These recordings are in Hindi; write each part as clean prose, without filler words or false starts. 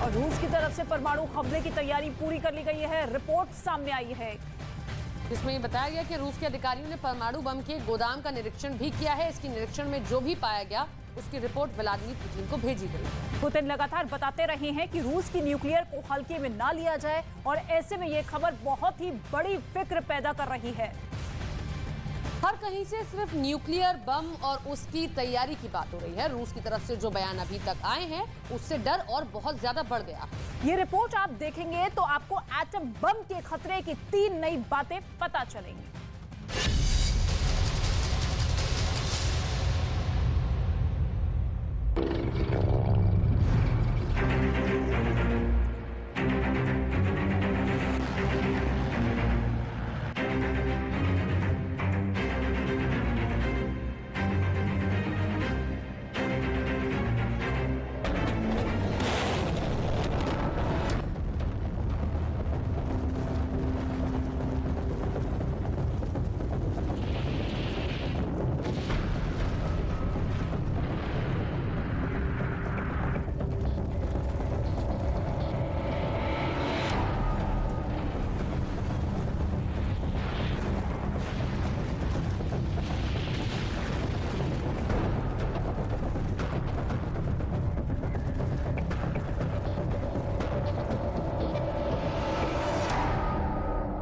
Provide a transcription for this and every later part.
और रूस की तरफ से परमाणु हमले की तैयारी पूरी कर ली गई है। रिपोर्ट सामने आई है जिसमें ये बताया गया कि रूस के अधिकारियों ने परमाणु बम के गोदाम का निरीक्षण भी किया है। इसके निरीक्षण में जो भी पाया गया उसकी रिपोर्ट व्लादिमीर पुतिन को भेजी गई। पुतिन लगातार बताते रहे हैं कि रूस की न्यूक्लियर को हल्के में ना लिया जाए और ऐसे में ये खबर बहुत ही बड़ी फिक्र पैदा कर रही है। हर कहीं से सिर्फ न्यूक्लियर बम और उसकी तैयारी की बात हो रही है। रूस की तरफ से जो बयान अभी तक आए हैं उससे डर और बहुत ज्यादा बढ़ गया। ये रिपोर्ट आप देखेंगे तो आपको एटम बम के खतरे की 3 नई बातें पता चलेंगी।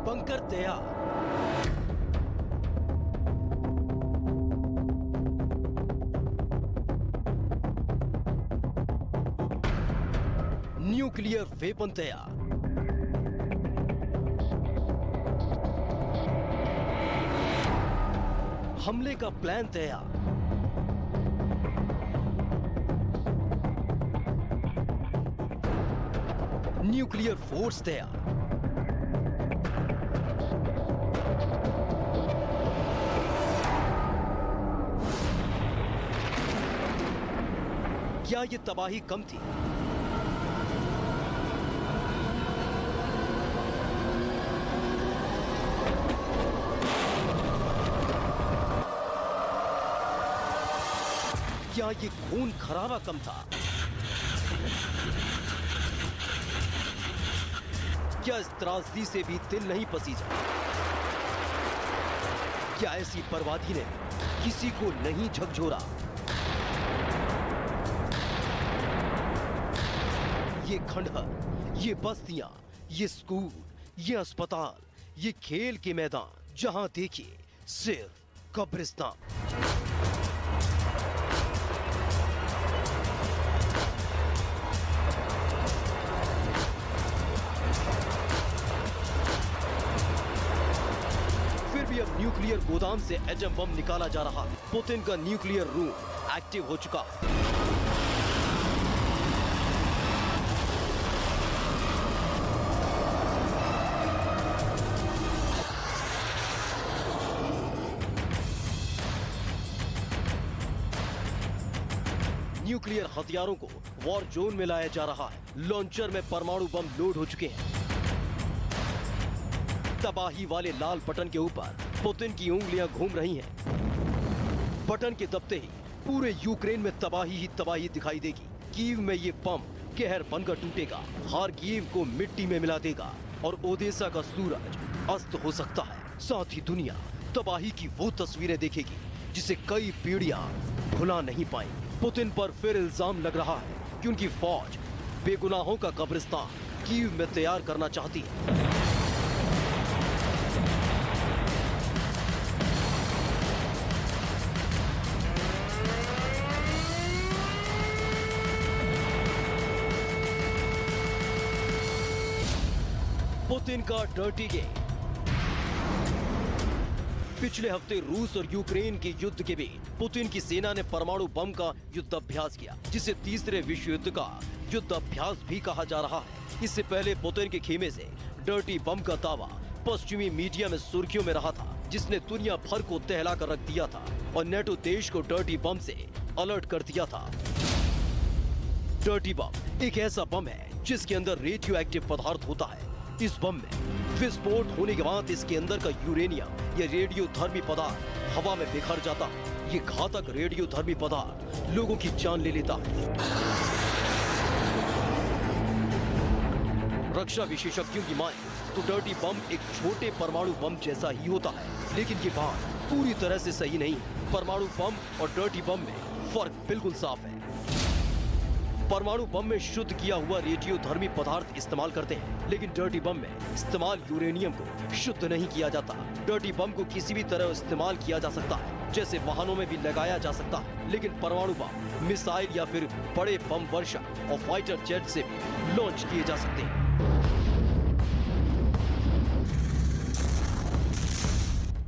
बंकर तैयार। न्यूक्लियर वेपन तैयार। हमले का प्लान तैयार। न्यूक्लियर फोर्स तैयार। क्या ये तबाही कम थी? क्या ये खून खराबा कम था? क्या इस त्रासदी से भी दिल नहीं पसीजा? क्या ऐसी बर्बादी ने किसी को नहीं झकझोरा? ये खंडहर, ये बस्तियां, ये स्कूल, ये अस्पताल, ये खेल के मैदान, जहां देखिए सिर्फ कब्रिस्तान। फिर भी अब न्यूक्लियर गोदाम से एटम बम निकाला जा रहा है। पुतिन का न्यूक्लियर रूम एक्टिव हो चुका है। न्यूक्लियर हथियारों को वॉर जोन में लाया जा रहा है। लॉन्चर में परमाणु बम लोड हो चुके हैं। तबाही वाले लाल बटन के ऊपर पुतिन की उंगलियां घूम रही हैं। बटन के दबते ही पूरे यूक्रेन में तबाही ही तबाही दिखाई देगी। कीव में ये बम कहर बनकर टूटेगा, खार्किव को मिट्टी में मिला देगा और ओदेसा का सूरज अस्त हो सकता है। साथ ही दुनिया तबाही की वो तस्वीरें देखेगी जिसे कई पीढ़ियां भुला नहीं पाएंगी। पुतिन पर फिर इल्जाम लग रहा है कि उनकी फौज बेगुनाहों का कब्रिस्तान कीव में तैयार करना चाहती है। पुतिन का डर्टी गेम। पिछले हफ्ते रूस और यूक्रेन के युद्ध के बीच पुतिन की सेना ने परमाणु बम का युद्धाभ्यास किया, जिसे तीसरे विश्व युद्ध का युद्धाभ्यास भी कहा जा रहा है। इससे पहले पुतिन के खेमे से डर्टी बम का दावा पश्चिमी मीडिया में सुर्खियों में रहा था, जिसने दुनिया भर को दहला कर रख दिया था और नेटो देश को डर्टी बम से अलर्ट कर दिया था। डर्टी बम एक ऐसा बम है जिसके अंदर रेडियो एक्टिव पदार्थ होता है। इस बम में विस्फोट होने के बाद इसके अंदर का यूरेनियम या रेडियोधर्मी पदार्थ हवा में बिखर जाता है। ये घातक रेडियोधर्मी पदार्थ लोगों की जान ले लेता है। रक्षा विशेषज्ञों की माने तो डर्टी बम एक छोटे परमाणु बम जैसा ही होता है, लेकिन ये बात पूरी तरह से सही नहीं है। परमाणु बम और डर्टी बम में फर्क बिल्कुल साफ है। परमाणु बम में शुद्ध किया हुआ रेडियोधर्मी पदार्थ इस्तेमाल करते हैं, लेकिन डर्टी बम में इस्तेमाल यूरेनियम को शुद्ध नहीं किया जाता। डर्टी बम को किसी भी तरह इस्तेमाल किया जा सकता है, जैसे वाहनों में भी लगाया जा सकता है, लेकिन परमाणु बम मिसाइल या फिर बड़े बम वर्षा और फाइटर जेट से भी लॉन्च किए जा सकते हैं।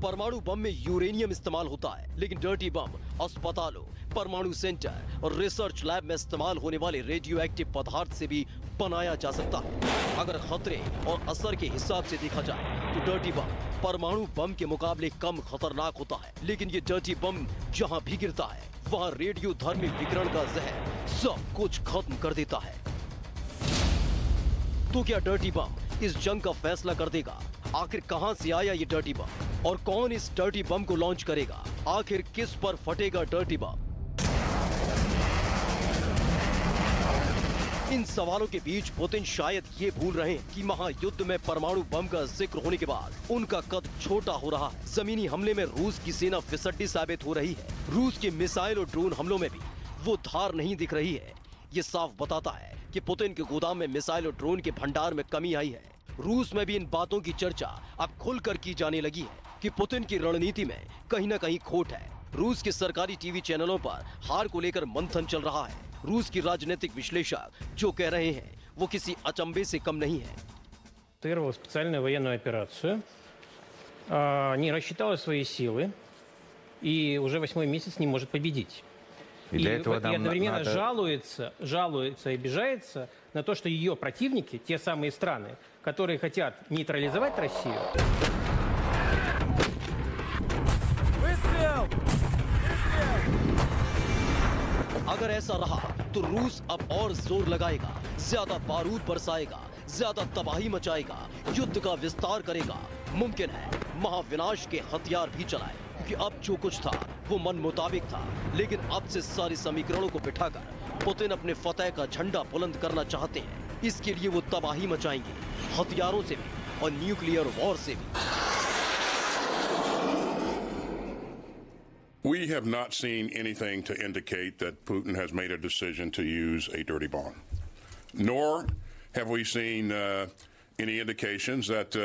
परमाणु बम में यूरेनियम इस्तेमाल होता है, लेकिन डर्टी बम अस्पतालों, परमाणु सेंटर और रिसर्च लैब में इस्तेमाल होने वाले रेडियो एक्टिव पदार्थ से भी बनाया जा सकता है। अगर खतरे और असर के हिसाब से देखा जाए तो डर्टी बम परमाणु बम के मुकाबले कम खतरनाक होता है, लेकिन ये डर्टी बम जहां भी गिरता है वहां रेडियोधर्मी विकिरण का जहर सब कुछ खत्म कर देता है। तो क्या डर्टी बम इस जंग का फैसला कर देगा? आखिर कहां से आया ये डर्टी बम और कौन इस डर्टी बम को लॉन्च करेगा? आखिर किस पर फटेगा डर्टी बम? इन सवालों के बीच पुतिन शायद ये भूल रहे हैं कि महायुद्ध में परमाणु बम का जिक्र होने के बाद उनका कद छोटा हो रहा है। जमीनी हमले में रूस की सेना फिसड्डी साबित हो रही है। रूस के मिसाइल और ड्रोन हमलों में भी वो धार नहीं दिख रही है। ये साफ बताता है कि पुतिन के गोदाम में मिसाइल और ड्रोन के भंडार में कमी आई है। रूस में भी इन बातों की चर्चा अब खुलकर की जाने लगी है कि पुतिन की रणनीति में कहीं न कहीं खोट है। रूस के सरकारी टीवी चैनलों पर हार को लेकर मंथन चल रहा है। रूस की राजनीतिक विश्लेषक जो कह रहे हैं वो किसी अचंभे से कम नहीं है। Специальную военную операцию, не рассчитала свои силы и уже 8-й месяц не может победить. И одновременно жалуется и обижается на то, что ее противники, те самые страны, которые хотят нейтрализовать Россию. अगर ऐसा रहा तो रूस अब और जोर लगाएगा, ज्यादा बारूद बरसाएगा, ज्यादा तबाही मचाएगा, युद्ध का विस्तार करेगा। मुमकिन है महाविनाश के हथियार भी चलाए कि अब जो कुछ था वो मन मुताबिक था, लेकिन अब से सारे समीकरणों को बिठाकर पुतिन अपने फतेह का झंडा बुलंद करना चाहते हैं। इसके लिए वो तबाही मचाएंगे, हथियारों से भी और न्यूक्लियर वॉर से भी। We have not seen anything to indicate that Putin has made a decision to use a dirty bomb, nor have we seen any indications that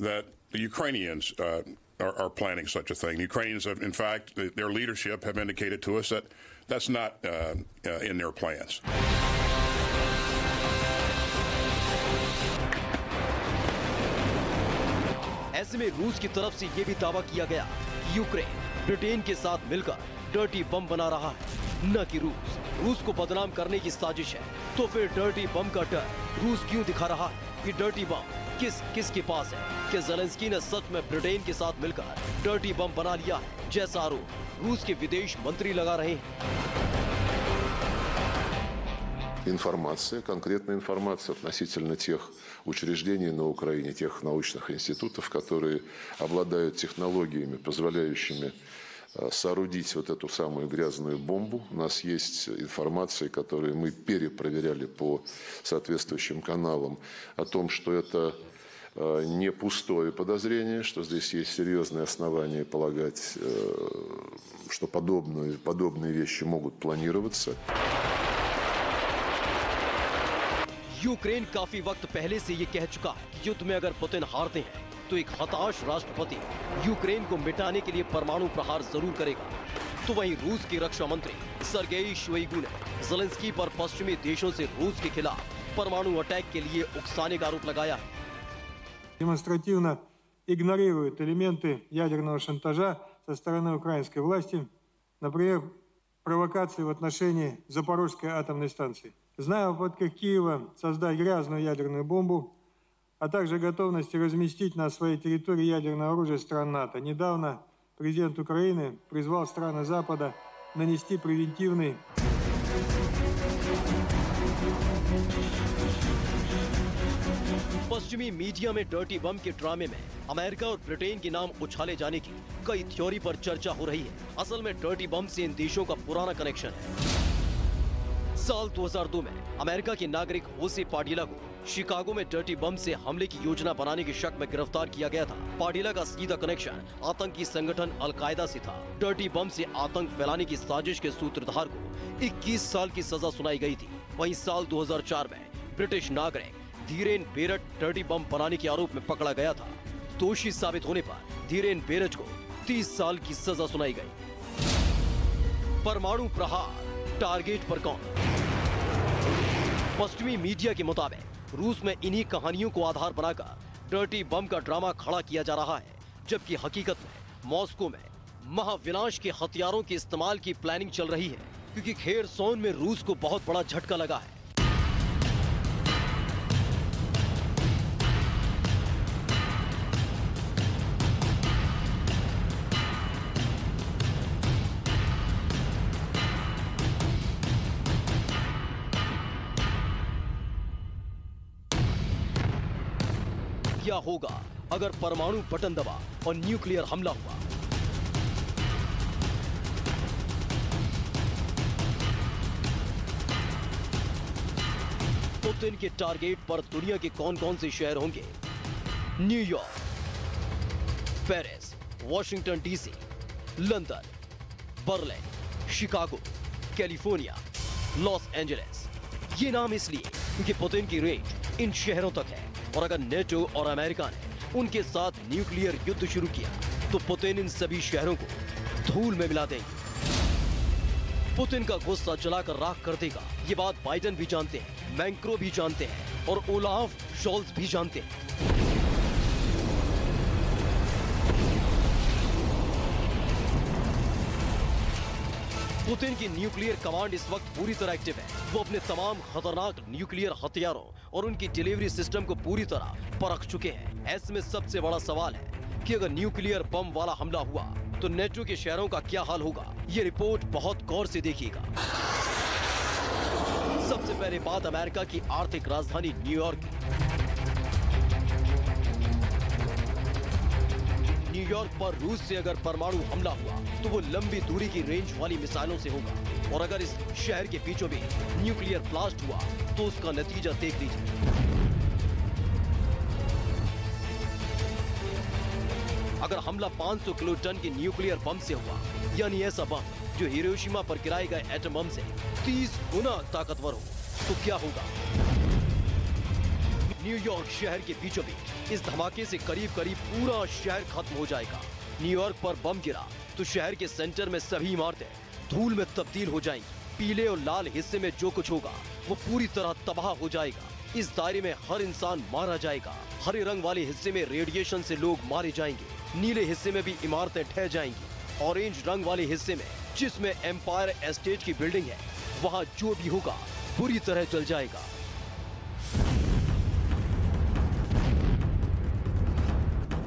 that the Ukrainians are planning such a thing. The Ukrainians have, in fact, their leadership have indicated to us that that's not in their plans. ऐसे में रूस की तरफ से ये भी दावा किया गया कि यूक्रेन ब्रिटेन के साथ मिलकर डर्टी बम बना रहा है, न कि रूस को बदनाम करने की साजिश है। तो फिर डर्टी बम का डर रूस क्यों दिखा रहा है? ये डर्टी बम किसके पास है? कि ज़ेलेंस्की ने सच में ब्रिटेन के साथ मिलकर डर्टी बम बना लिया है, जैसा आरोप रूस के विदेश मंत्री लगा रहे हैं। Информация, конкретная информация относительно тех учреждений на Украине, тех научных институтов, которые обладают технологиями, позволяющими соорудить вот эту самую грязную бомбу. У нас есть информация, которую мы перепроверяли по соответствующим каналам, о том, что это не пустое подозрение, что здесь есть серьезные основания полагать, что подобные вещи могут планироваться. यूक्रेन काफी वक्त पहले से ये कह चुका है कि युद्ध में अगर पुतिन हारते हैं तो एक हताश राष्ट्रपति यूक्रेन को मिटाने के लिए परमाणु प्रहार जरूर करेगा। तो वहीं रूस के रक्षा मंत्री सर्गेई शोइगु ने ज़ेलेंस्की पर पश्चिमी देशों से रूस के खिलाफ परमाणु अटैक के लिए उकसाने का आरोप लगाया है। Демонстративно игнорируют элементы ядерного шантажа со стороны украинской власти, например, провокации в отношении Запорожской атомной станции. Зная о попытках Киева создать грязную ядерную бомбу, а также готовности разместить на своей территории ядерное оружие стран НАТО, недавно президент Украины призвал страны Запада нанести превентивный पश्चिमी मीडिया में डर्टी बम के ड्रामे में अमेरिका और ब्रिटेन के नाम उछाले जाने की कई थ्योरी पर चर्चा हो रही है। असल में डर्टी बम से इन देशों का पुराना कनेक्शन है। साल 2002 में अमेरिका के नागरिक होसे पाडिला को शिकागो में डर्टी बम से हमले की योजना बनाने के शक में गिरफ्तार किया गया था। पाडिला का सीधा कनेक्शन आतंकी संगठन अलकायदा से था। डर्टी बम से आतंक फैलाने की साजिश के सूत्रधार को 21 साल की सजा सुनाई गई थी। वहीं साल 2004 में ब्रिटिश नागरिक धीरेन बेरट डर्टी बम बनाने के आरोप में पकड़ा गया था। दोषी साबित होने पर धीरेन बेरट को 30 साल की सजा सुनाई गई। परमाणु प्रहार टारगेट पर कौन? पश्चिमी मीडिया के मुताबिक रूस में इन्हीं कहानियों को आधार बनाकर डर्टी बम का ड्रामा खड़ा किया जा रहा है, जबकि हकीकत में मॉस्को में महाविनाश के हथियारों के इस्तेमाल की प्लानिंग चल रही है, क्योंकि खेरसोन में रूस को बहुत बड़ा झटका लगा है। क्या होगा अगर परमाणु बटन दबा और न्यूक्लियर हमला हुआ? पुतिन के टारगेट पर दुनिया के कौन कौन से शहर होंगे? New York, Paris, Washington DC, London, Berlin, Chicago, California, Los Angeles. ये नाम इसलिए क्योंकि पुतिन की रेंज इन शहरों तक है, और अगर नेटो और अमेरिका ने उनके साथ न्यूक्लियर युद्ध शुरू किया तो पुतिन इन सभी शहरों को धूल में मिला देंगे। पुतिन का गुस्सा जलाकर राख कर देगा, ये बात बाइडेन भी जानते हैं, मैक्रो भी जानते हैं और ओलाफ शोल्ज भी जानते हैं। पुतिन की न्यूक्लियर कमांड इस वक्त पूरी तरह एक्टिव है। वो अपने तमाम खतरनाक न्यूक्लियर हथियारों और उनकी डिलीवरी सिस्टम को पूरी तरह परख चुके हैं। ऐसे में सबसे बड़ा सवाल है कि अगर न्यूक्लियर बम वाला हमला हुआ तो नेटो के शहरों का क्या हाल होगा? ये रिपोर्ट बहुत गौर से देखिएगा। सबसे पहले बात अमेरिका की आर्थिक राजधानी न्यूयॉर्क की। न्यूयॉर्क पर रूस से अगर परमाणु हमला हुआ तो वो लंबी दूरी की रेंज वाली मिसाइलों से होगा, और अगर इस शहर के बीचों बीच न्यूक्लियर ब्लास्ट हुआ तो उसका नतीजा देख लीजिए। अगर हमला 500 किलो टन के न्यूक्लियर बम से हुआ, यानी ऐसा बम जो हिरोशिमा पर गिराए गए एटम बम से 30 गुना ताकतवर हो, तो क्या होगा? न्यूयॉर्क शहर के बीचों बीच इस धमाके से करीब करीब पूरा शहर खत्म हो जाएगा। न्यूयॉर्क पर बम गिरा तो शहर के सेंटर में सभी इमारतें धूल में तब्दील हो जाएंगी। पीले और लाल हिस्से में जो कुछ होगा वो पूरी तरह तबाह हो जाएगा। इस दायरे में हर इंसान मारा जाएगा। हरे रंग वाले हिस्से में रेडिएशन से लोग मारे जाएंगे। नीले हिस्से में भी इमारतें ढह जाएंगी। ऑरेंज रंग वाले हिस्से में, जिसमें एम्पायर एस्टेट की बिल्डिंग है, वहाँ जो भी होगा पूरी तरह जल जाएगा।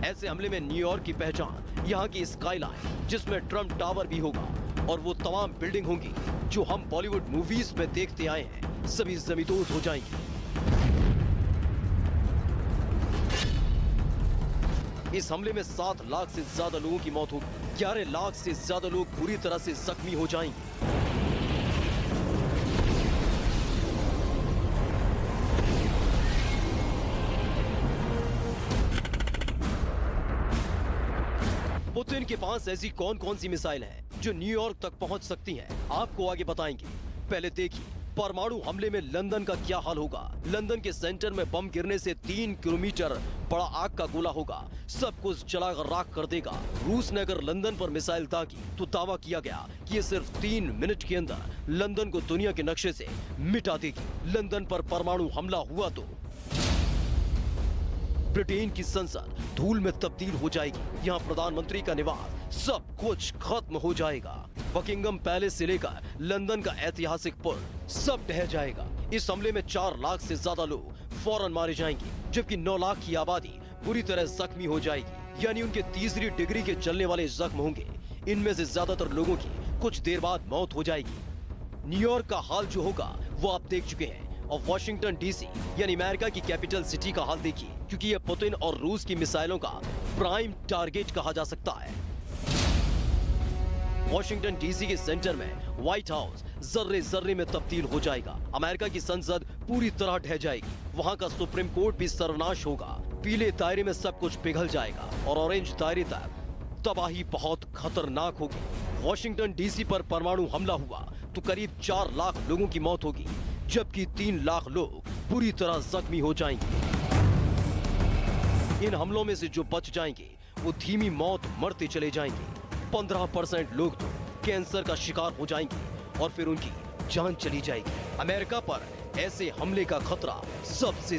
ऐसे हमले में न्यूयॉर्क की पहचान यहाँ की स्काईलाइन, जिसमें ट्रम्प टावर भी होगा, और वो तमाम बिल्डिंग होंगी जो हम बॉलीवुड मूवीज में देखते आए हैं, सभी जमींदोज हो जाएंगी। इस हमले में 7 लाख से ज्यादा लोगों की मौत होगी। 11 लाख से ज्यादा लोग बुरी तरह से जख्मी हो जाएंगे। पुतिन के पास ऐसी कौन कौन सी मिसाइल हैं जो न्यूयॉर्क तक पहुंच सकती हैं, आपको आगे बताएंगे। पहले देखिए परमाणु हमले में लंदन का क्या हाल होगा। लंदन के सेंटर में बम गिरने से 3 किलोमीटर बड़ा आग का गोला होगा, सब कुछ जलाकर राख कर देगा। रूस ने अगर लंदन पर मिसाइल दागी तो दावा किया गया कि ये सिर्फ 3 मिनट के अंदर लंदन को दुनिया के नक्शे से मिटा देगी। लंदन पर परमाणु हमला हुआ तो ब्रिटेन की संसद धूल में तब्दील हो जाएगी। यहाँ प्रधानमंत्री का निवास, सब कुछ खत्म हो जाएगा। बकिंगम पैलेस से लेकर लंदन का ऐतिहासिक पुल सब ढह जाएगा। इस हमले में 4 लाख से ज्यादा लोग फौरन मारे जाएंगे, जबकि 9 लाख की आबादी बुरी तरह जख्मी हो जाएगी, यानी उनके तीसरी डिग्री के चलने वाले जख्म होंगे। इनमें से ज्यादातर लोगों की कुछ देर बाद मौत हो जाएगी। न्यूयॉर्क का हाल जो होगा वो आप देख चुके हैं, और वॉशिंगटन डीसी यानी अमेरिका की कैपिटल सिटी का हाल देखिए, क्योंकि यह पुतिन और रूस की मिसाइलों का प्राइम टारगेट कहा जा सकता है। वॉशिंगटन डीसी के सेंटर में व्हाइट हाउस जर्रे जर्रे में तब्दील हो जाएगा। अमेरिका की संसद पूरी तरह ढह जाएगी। वहाँ का सुप्रीम कोर्ट भी सर्वनाश होगा। पीले दायरे में सब कुछ पिघल जाएगा और ऑरेंज दायरे तक तबाही बहुत खतरनाक होगी। वॉशिंगटन डीसी पर परमाणु हमला हुआ तो करीब 4 लाख लोगों की मौत होगी, जबकि 3 लाख लोग बुरी तरह जख्मी हो जाएंगे। इन हमलों में से जो बच जाएंगे वो धीमी मौत मरते चले जाएंगे। 15% लोग तो कैंसर का शिकार हो जाएंगे और फिर उनकी जान चली जाएगी। अमेरिका पर ऐसे हमले का खतरा सबसे